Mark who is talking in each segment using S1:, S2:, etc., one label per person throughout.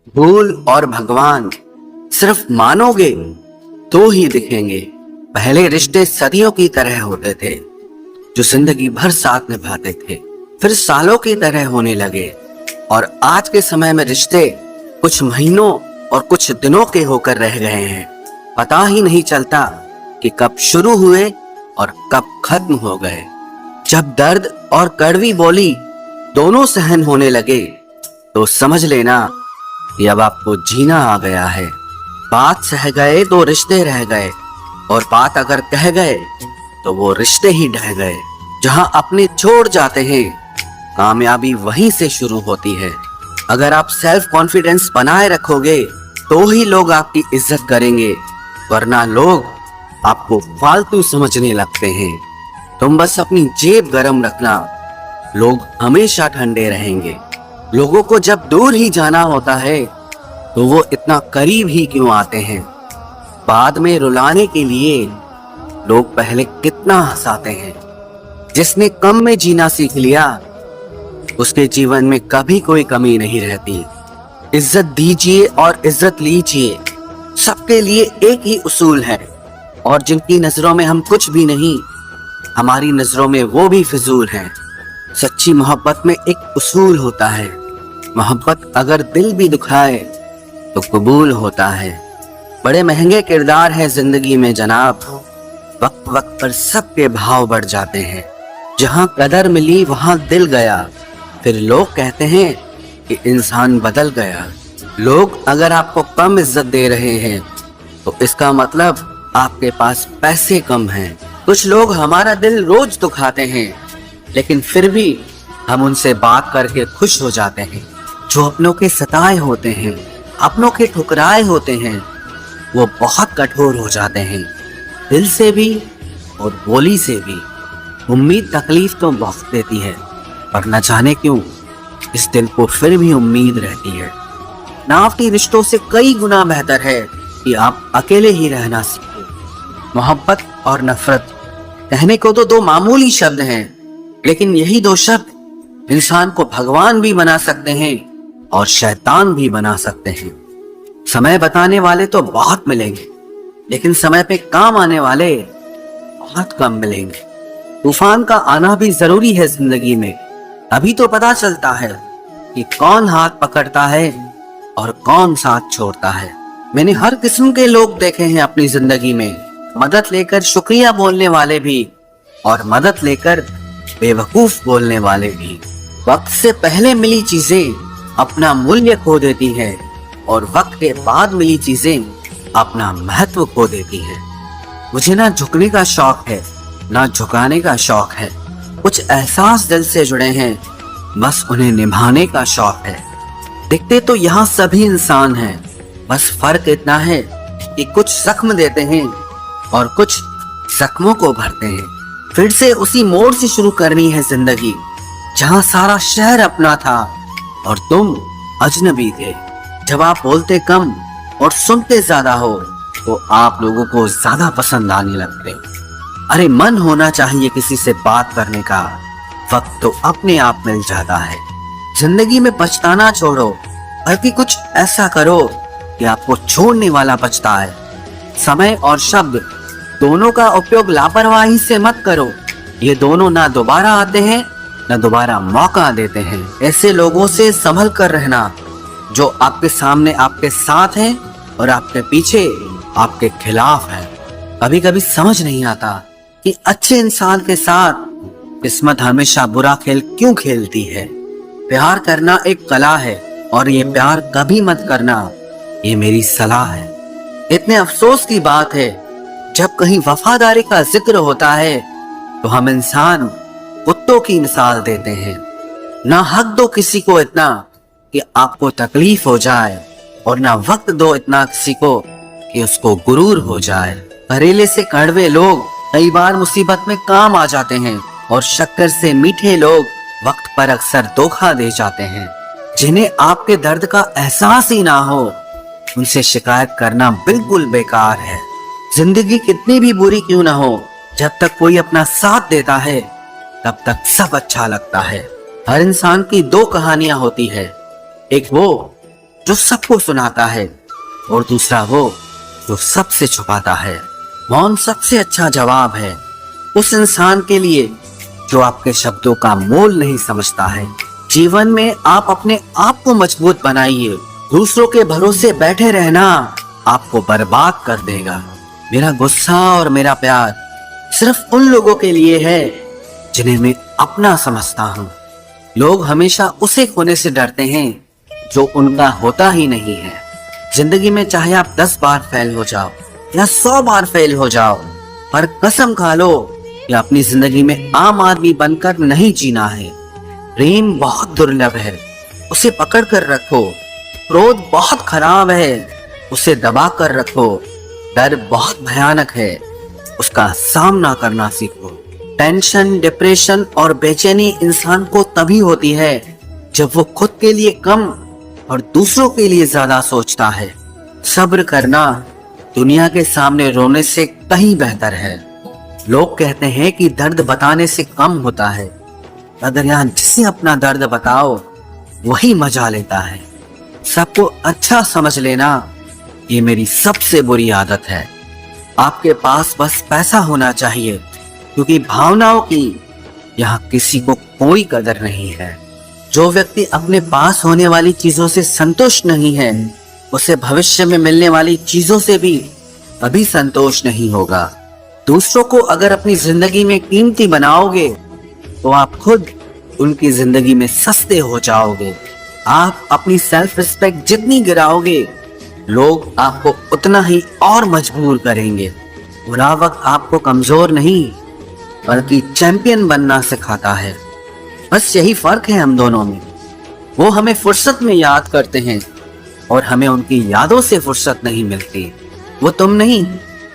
S1: भूल और भगवान सिर्फ मानोगे तो ही दिखेंगे। पहले रिश्ते सदियों की तरह होते थे, जो जिंदगी भर साथ निभाते थे, फिर सालों की तरह होने लगे। और आज के समय में रिश्ते कुछ महीनों और कुछ दिनों के होकर रह गए हैं। पता ही नहीं चलता कि कब शुरू हुए और कब खत्म हो गए। जब दर्द और कड़वी बोली दोनों सहन होने लगे तो समझ लेना कि अब आपको जीना आ गया है। बात सह गए तो रिश्ते रह गए, और बात अगर कह गए तो वो रिश्ते ही ढह गए। जहां अपने छोड़ जाते हैं, कामयाबी वहीं से शुरू होती है। अगर आप सेल्फ कॉन्फिडेंस बनाए रखोगे तो ही लोग आपकी इज्जत करेंगे, वरना लोग आपको फालतू समझने लगते हैं। तुम बस अपनी जेब गरम रखना, लोग हमेशा ठंडे रहेंगे। लोगों को जब दूर ही जाना होता है तो वो इतना करीब ही क्यों आते हैं। बाद में रुलाने के लिए लोग पहले कितना हंसाते हैं। जिसने कम में जीना सीख लिया, उसके जीवन में कभी कोई कमी नहीं रहती। इज्जत दीजिए और इज्जत लीजिए, सबके लिए एक ही उसूल है। और जिनकी नजरों में हम कुछ भी नहीं, हमारी नजरों में वो भी फिजूल हैं। सच्ची मोहब्बत में एक उसूल होता है, मोहब्बत अगर दिल भी दुखाए तो कबूल होता है। बड़े महंगे किरदार है जिंदगी में जनाब, वक्त वक्त पर सबके भाव बढ़ जाते हैं। जहां कदर मिली वहां दिल गया, फिर लोग कहते हैं कि इंसान बदल गया। लोग अगर आपको कम इज्जत दे रहे हैं तो इसका मतलब आपके पास पैसे कम हैं। कुछ लोग हमारा दिल रोज दुखाते हैं, लेकिन फिर भी हम उनसे बात करके खुश हो जाते हैं। जो अपनों के सताए होते हैं, अपनों के ठुकराए होते हैं, वो बहुत कठोर हो जाते हैं, दिल से भी और बोली से भी। उम्मीद तकलीफ तो बहुत देती है, पर न जाने क्यों इस दिल को फिर भी उम्मीद रहती है। नाफ्ती रिश्तों से कई गुना बेहतर है कि आप अकेले ही रहना सीखें। मोहब्बत और नफरत कहने को तो दो मामूली शब्द हैं, लेकिन यही दो शब्द इंसान को भगवान भी बना सकते हैं और शैतान भी बना सकते हैं। समय बताने वाले तो बहुत मिलेंगे, लेकिन समय पे काम आने वाले बहुत कम मिलेंगे। तूफान का आना भी जरूरी है जिंदगी में, अभी तो पता चलता है कि कौन हाथ पकड़ता है और कौन साथ छोड़ता है। मैंने हर किस्म के लोग देखे हैं अपनी जिंदगी में, मदद लेकर शुक्रिया बोलने वाले भी और मदद लेकर बेवकूफ बोलने वाले भी। वक्त से पहले मिली चीजें अपना मूल्य खो देती हैं, और वक्त के बाद मिली चीजें अपना महत्व खो देती हैं। मुझे ना झुकने का शौक है, ना झुकाने का शौक है। कुछ एहसास दिल से जुड़े हैं, बस उन्हें निभाने का शौक है। दिखते तो यहाँ सभी इंसान हैं, बस फर्क इतना है कि कुछ जख्म देते हैं और कुछ जख्मों को भरते हैं। फिर से उसी मोड़ से शुरू करनी है जिंदगी, जहां सारा शहर अपना था और तुम अजनबी थे। जब आप बोलते कम और सुनते ज्यादा हो तो आप लोगों को ज्यादा पसंद आने लगते हो। अरे मन होना चाहिए किसी से बात करने का, वक्त तो अपने आप मिल जाता है। जिंदगी में पछताना छोड़ो, बल्कि कुछ ऐसा करो कि आपको छोड़ने वाला पछताए। समय और शब्द दोनों का उपयोग लापरवाही से मत करो, ये दोनों ना दोबारा आते हैं ना दोबारा मौका देते हैं। ऐसे लोगों से संभल कर रहना जो आपके सामने आपके साथ हैं और आपके पीछे आपके खिलाफ हैं। कभी कभी समझ नहीं आता कि अच्छे इंसान के साथ किस्मत हमेशा बुरा खेल क्यों खेलती है। प्यार करना एक कला है, और ये प्यार कभी मत करना, ये मेरी सलाह है। इतने अफसोस की बात है, जब कहीं वफादारी का जिक्र होता है तो हम इंसान कुत्तों की मिसाल देते हैं। ना हक दो किसी को इतना कि आपको तकलीफ हो जाए, और ना वक्त दो इतना किसी को कि उसको गुरूर हो जाए। करेले से कड़वे लोग कई बार मुसीबत में काम आ जाते हैं, और शक्कर से मीठे लोग वक्त पर अक्सर धोखा दे जाते हैं। जिन्हें आपके दर्द का एहसास ही ना हो, उनसे शिकायत करना बिल्कुल बेकार है। जिंदगी कितनी भी बुरी क्यों ना हो, जब तक कोई अपना साथ देता है तब तक सब अच्छा लगता है। हर इंसान की दो कहानियां होती है, एक वो जो सबको सुनाता है, और दूसरा वो जो सबसे छुपाता है। मौन सबसे अच्छा जवाब है उस इंसान के लिए जो आपके शब्दों का मोल नहीं समझता है। जीवन में आप अपने आप को मजबूत बनाइए। दूसरों के भरोसे बैठे रहना आपको बर्बाद कर देगा। मेरा गुस्सा और मेरा प्यार सिर्फ उन लोगों के लिए है जिन्हें मैं अपना समझता हूँ। लोग हमेशा उसे खोने से डरते हैं जो उनका होता ही नहीं है। जिंदगी में चाहे आप 10 बार फेल हो जाओ या 100 बार फेल हो जाओ, पर कसम खा लो कि अपनी जिंदगी में आम आदमी बनकर नहीं जीना है। प्रेम बहुत दुर्लभ है, उसे पकड़ कर रखो। क्रोध बहुत खराब है, उसे दबा कर रखो। डर बहुत भयानक है, उसका सामना करना सीखो। टेंशन, डिप्रेशन और बेचैनी इंसान को तभी होती है जब वो खुद के लिए कम और दूसरों के लिए ज्यादा सोचता है। सब्र करना दुनिया के सामने रोने से कहीं बेहतर है। लोग कहते हैं कि दर्द बताने से कम होता है, मगर यहाँ जिसे अपना दर्द बताओ वही मजा लेता है। सबको अच्छा समझ लेना ये मेरी सबसे बुरी आदत है। आपके पास बस पैसा होना चाहिए, क्योंकि भावनाओं की यहाँ किसी को कोई कदर नहीं है। जो व्यक्ति अपने पास होने वाली चीजों से संतुष्ट नहीं है, उसे भविष्य में मिलने वाली चीजों से भी कभी संतोष नहीं होगा। दूसरों को अगर अपनी जिंदगी में कीमती बनाओगे तो आप खुद उनकी जिंदगी में सस्ते हो जाओगे। आप अपनी सेल्फ रिस्पेक्ट जितनी गिराओगे, लोग आपको उतना ही और मजबूर करेंगे। बुरा वक्त आपको कमजोर नहीं बल्कि चैंपियन बनना सिखाता है। बस यही फर्क है हम दोनों में। वो हमें फुर्सत में याद करते हैं और हमें उनकी यादों से फुर्सत नहीं मिलती। वो तुम नहीं,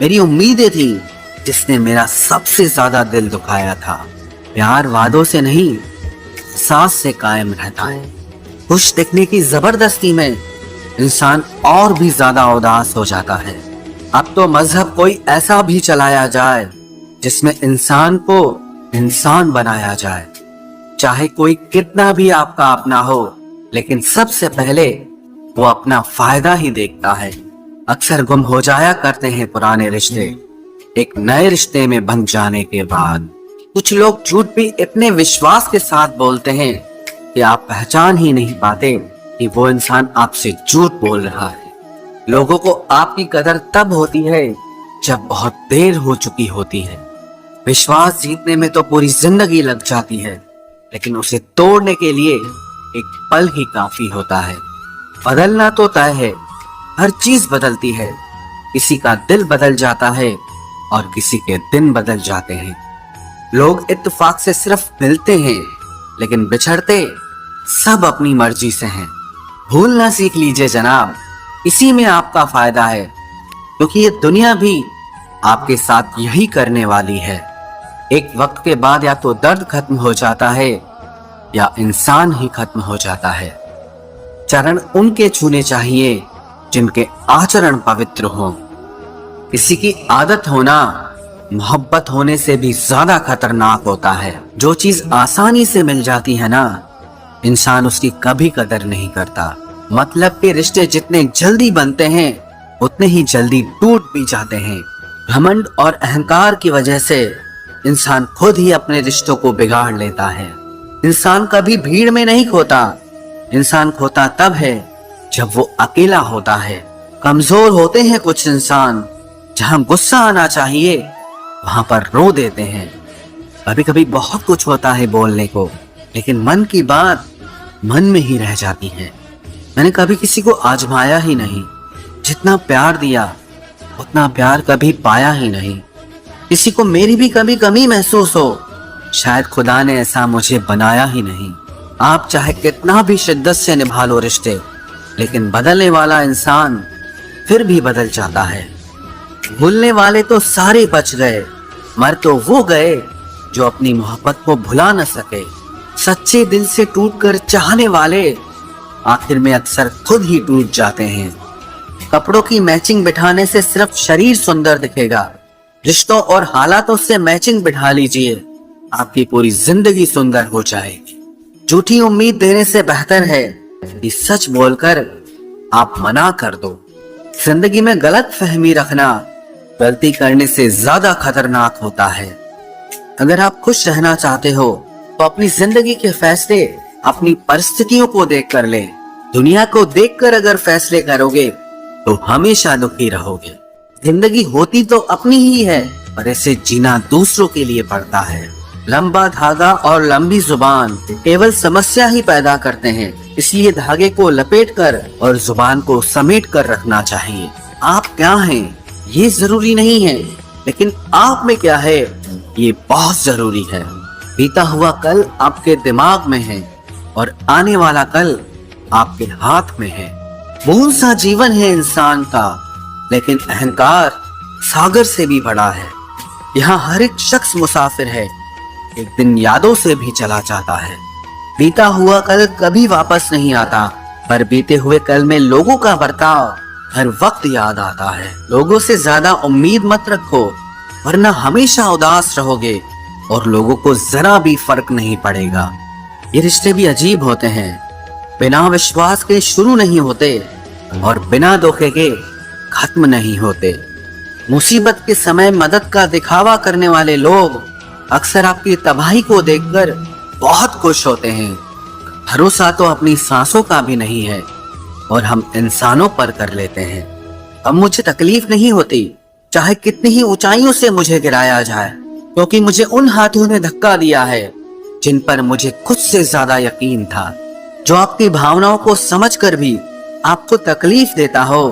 S1: मेरी उम्मीदें थी जिसने मेरा सबसे ज्यादा दिल दुखाया था। प्यार वादों से नहीं, सांस से कायम रहता है। खुश दिखने की जबरदस्ती में इंसान और भी ज्यादा उदास हो जाता है। अब तो मजहब कोई ऐसा भी चलाया जाए जिसमें इंसान को इंसान बनाया जाए। चाहे कोई कितना भी आपका अपना हो, लेकिन सबसे पहले वो अपना फायदा ही देखता है। अक्सर गुम हो जाया करते हैं पुराने रिश्ते एक नए रिश्ते में बन जाने के बाद। कुछ लोग झूठ भी इतने विश्वास के साथ बोलते हैं कि आप पहचान ही नहीं पाते कि वो इंसान आपसे झूठ बोल रहा है। लोगों को आपकी कदर तब होती है जब बहुत देर हो चुकी होती है। विश्वास जीतने में तो पूरी जिंदगी लग जाती है, लेकिन उसे तोड़ने के लिए एक पल ही काफी होता है। बदलना तो तय है, हर चीज बदलती है। किसी का दिल बदल जाता है और किसी के दिन बदल जाते हैं। लोग इत्तेफाक से सिर्फ मिलते हैं, लेकिन बिछड़ते सब अपनी मर्जी से हैं। भूलना सीख लीजिए जनाब, इसी में आपका फायदा है, क्योंकि ये दुनिया भी आपके साथ यही करने वाली है। एक वक्त के बाद या तो दर्द खत्म हो जाता है या इंसान ही खत्म हो जाता है। चरण उनके छूने चाहिए जिनके आचरण पवित्र हो। किसी की आदत होना मोहब्बत होने से भी ज्यादा खतरनाक होता है। जो चीज आसानी से मिल जाती है ना, इंसान उसकी कभी कदर नहीं करता। मतलब के रिश्ते जितने जल्दी बनते हैं उतने ही जल्दी टूट भी जाते हैं। घमंड और अहंकार की वजह से इंसान खुद ही अपने रिश्तों को बिगाड़ लेता है। इंसान कभी भीड़ में नहीं खोता, इंसान खोता तब है जब वो अकेला होता है। कमजोर होते हैं कुछ इंसान, जहां गुस्सा आना चाहिए वहां पर रो देते हैं। कभी कभी बहुत कुछ होता है बोलने को, लेकिन मन की बात मन में ही रह जाती है। मैंने कभी किसी को आजमाया ही नहीं, जितना प्यार दिया उतना प्यार कभी पाया ही नहीं। किसी को मेरी भी कभी कमी महसूस हो, शायद खुदा ने ऐसा मुझे बनाया ही नहीं। आप चाहे कितना भी शिद्दत से निभा लो रिश्ते, लेकिन बदलने वाला इंसान फिर भी बदल जाता है। भूलने वाले तो सारे बच गए, मर तो वो गए जो अपनी मोहब्बत को भुला न सके। सच्चे दिल से टूटकर चाहने वाले आखिर में अक्सर खुद ही टूट जाते हैं। कपड़ों की मैचिंग बिठाने से सिर्फ शरीर सुंदर दिखेगा, रिश्तों और हालातों से मैचिंग बिठा लीजिए, आपकी पूरी जिंदगी सुंदर हो जाएगी। झूठी उम्मीद देने से बेहतर है कि सच बोलकर आप मना कर दो। जिंदगी में गलत फहमी रखना गलती करने से ज्यादा खतरनाक होता है। अगर आप खुश रहना चाहते हो तो अपनी जिंदगी के फैसले अपनी परिस्थितियों को देख कर ले। दुनिया को देखकर अगर फैसले करोगे तो हमेशा दुखी रहोगे। जिंदगी होती तो अपनी ही है, पर इसे जीना दूसरों के लिए पड़ता है। लंबा धागा और लंबी जुबान केवल समस्या ही पैदा करते हैं, इसलिए धागे को लपेटकर और जुबान को समेट कर रखना चाहिए। आप क्या हैं ये जरूरी नहीं है, लेकिन आप में क्या है ये बहुत जरूरी है। बीता हुआ कल आपके दिमाग में है और आने वाला कल आपके हाथ में है। बहुत सा जीवन है इंसान का, लेकिन अहंकार सागर से भी बड़ा है। यहाँ हर एक शख्स मुसाफिर है, एक दिन यादों से भी चला जाता है। बीता हुआ कल कभी वापस नहीं आता, पर बीते हुए कल में लोगों का बर्ताव हर वक्त याद आता है। लोगों से ज्यादा उम्मीद मत रखो, वरना हमेशा उदास रहोगे और लोगों को जरा भी फर्क नहीं पड़ेगा। ये रिश्ते भी अजीब होते हैं, बिना विश्वास के शुरू नहीं होते और बिना धोखे के खत्म नहीं होते। मुसीबत के समय मदद का दिखावा करने वाले लोग अक्सर आपकी तबाही को देखकर बहुत खुश होते हैं। भरोसा तो अपनी सांसों का भी नहीं है और हम इंसानों पर कर लेते हैं। अब मुझे तकलीफ नहीं होती चाहे कितनी ही ऊंचाइयों से मुझे गिराया जाए, क्योंकि मुझे उन हाथों ने धक्का दिया है जिन पर मुझे खुद से ज्यादा यकीन था। जो आपकी भावनाओं को समझकर भी आपको तकलीफ देता हो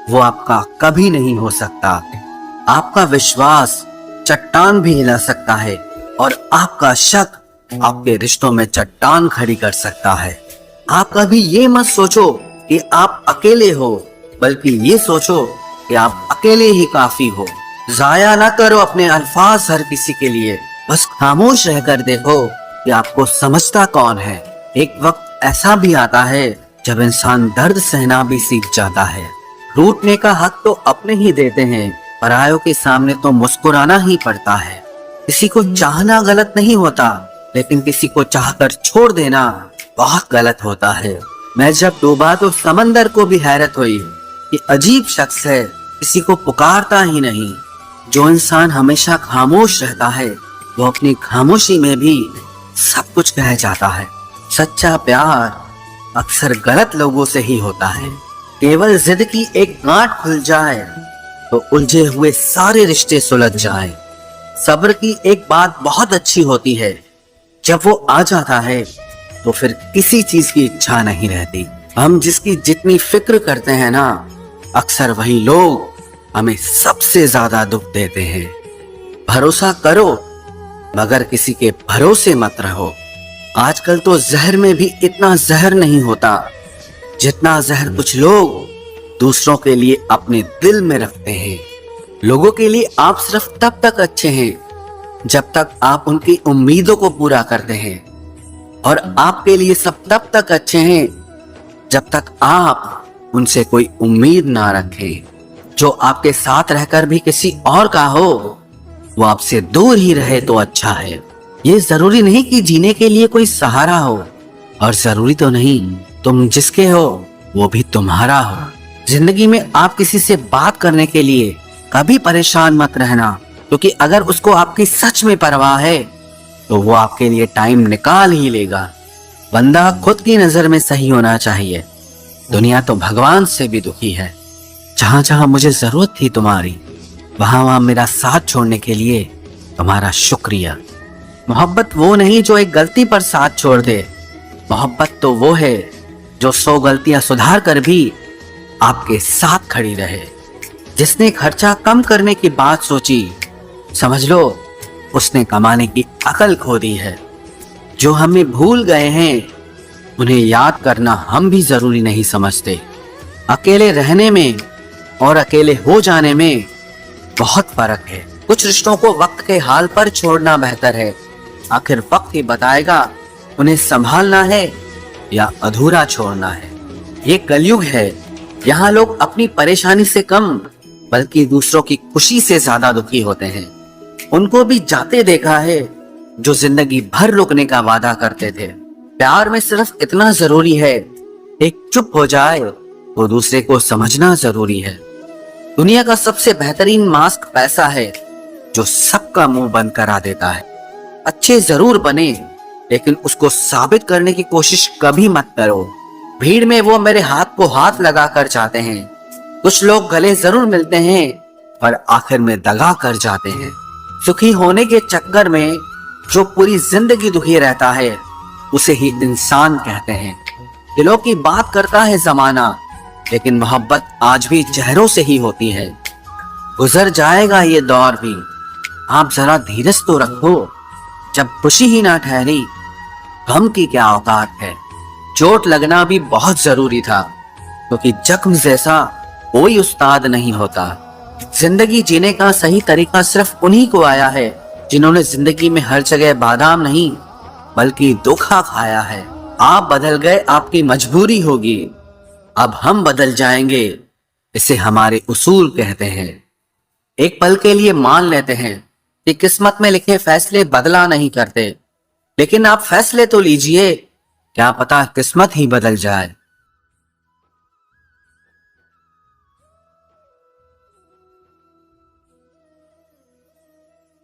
S1: वो आपका कभी नहीं हो सकता। आपका विश्वास चट्टान भी हिला सकता है और आपका शक आपके रिश्तों में चट्टान खड़ी कर सकता है। आप कभी ये मत सोचो कि आप अकेले हो, बल्कि ये सोचो कि आप अकेले ही काफी हो। जाया ना करो अपने अल्फाज हर किसी के लिए, बस खामोश रहकर देखो कि आपको समझता कौन है। एक वक्त ऐसा भी आता है जब इंसान दर्द सहना भी सीख जाता है। रूठने का हक तो अपने ही देते हैं, परायों के सामने तो मुस्कुराना ही पड़ता है। किसी को चाहना गलत नहीं होता, लेकिन किसी को चाहकर छोड़ देना बहुत गलत होता है। मैं जब डूबा तो समंदर को भी हैरत हुई कि अजीब शख्स है, किसी को पुकारता ही नहीं। जो इंसान हमेशा खामोश रहता है वो अपनी खामोशी में भी सब कुछ कह जाता है। सच्चा प्यार अक्सर गलत लोगों से ही होता है। केवल जिद की एक गांठ खुल जाए तो उलझे हुए सारे रिश्ते सुलझ जाएं। सब्र की एक बात बहुत अच्छी होती है, जब वो आ जाता है तो फिर किसी चीज की इच्छा नहीं रहती। हम जिसकी जितनी फिक्र करते हैं ना, अक्सर वही लोग हमें सबसे ज्यादा दुख देते हैं। भरोसा करो मगर किसी के भरोसे मत रहो। आजकल तो जहर में भी इतना जहर नहीं होता जितना जहर कुछ लोग दूसरों के लिए अपने दिल में रखते हैं। लोगों के लिए आप सिर्फ तब तक अच्छे हैं जब तक आप उनकी उम्मीदों को पूरा करते हैं, और आपके लिए सब तब तक अच्छे हैं जब तक आप उनसे कोई उम्मीद ना रखें। जो आपके साथ रहकर भी किसी और का हो वो आपसे दूर ही रहे तो अच्छा है। ये जरूरी नहीं कि जीने के लिए कोई सहारा हो, और जरूरी तो नहीं तुम जिसके हो वो भी तुम्हारा हो। जिंदगी में आप किसी से बात करने के लिए कभी परेशान मत रहना, क्योंकि अगर उसको आपकी सच में परवाह है तो वो आपके लिए टाइम निकाल ही लेगा। बंदा खुद की नजर में सही होना चाहिए, दुनिया तो भगवान से भी दुखी है। जहां जहां मुझे जरूरत थी तुम्हारी, वहां वहां मेरा साथ छोड़ने के लिए तुम्हारा शुक्रिया। मोहब्बत वो नहीं जो एक गलती पर साथ छोड़ दे, मोहब्बत तो वो है जो 100 गलतियां सुधार कर भी आपके साथ खड़ी रहे। जिसने खर्चा कम करने की बात सोची, समझ लो उसने कमाने की अकल खो दी है। जो हमें भूल गए हैं उन्हें याद करना हम भी जरूरी नहीं समझते। अकेले रहने में और अकेले हो जाने में बहुत फर्क है। कुछ रिश्तों को वक्त के हाल पर छोड़ना बेहतर है। आखिर वक्त ही बताएगा उन्हें संभालना है या अधूरा छोड़ना है। ये कलयुग है, यहाँ लोग अपनी परेशानी से कम बल्कि दूसरों की खुशी से ज्यादा दुखी होते हैं। उनको भी जाते देखा है जो जिंदगी भर रुकने का वादा करते थे। प्यार में सिर्फ इतना जरूरी है, एक चुप हो जाए तो दूसरे को समझना जरूरी है। दुनिया का सबसे बेहतरीन मास्क पैसा है, जो सबका मुंह बंद करा देता है। अच्छे जरूर बने, लेकिन उसको साबित करने की कोशिश कभी मत करो। भीड़ में वो मेरे हाथ को हाथ लगा कर जाते हैं। कुछ लोग गले जरूर मिलते हैं, पर आखिर में दगा कर जाते हैं। सुखी होने के चक्कर में जो पूरी जिंदगी दुखी रहता है, उसे ही इंसान कहते हैं। दिलों की बात करता है जमाना, लेकिन मोहब्बत आज भी चेहरों से ही होती है। गुजर जाएगा ये दौर भी, आप जरा धीरज तो रखो। जब खुशी ही ना ठहरी, गम की क्या औकात है। चोट लगना भी बहुत जरूरी था, क्योंकि जख्म जैसा कोई उस्ताद नहीं होता। जिंदगी जीने का सही तरीका सिर्फ उन्हीं को आया है, जिन्होंने जिंदगी में हर जगह बादाम नहीं बल्कि धोखा खाया है। आप बदल गए, आपकी मजबूरी होगी, अब हम बदल जाएंगे, इसे हमारे उसूल कहते हैं। एक पल के लिए मान लेते हैं कि किस्मत में लिखे फैसले बदला नहीं करते, लेकिन आप फैसले तो लीजिए, क्या पता किस्मत ही बदल जाए।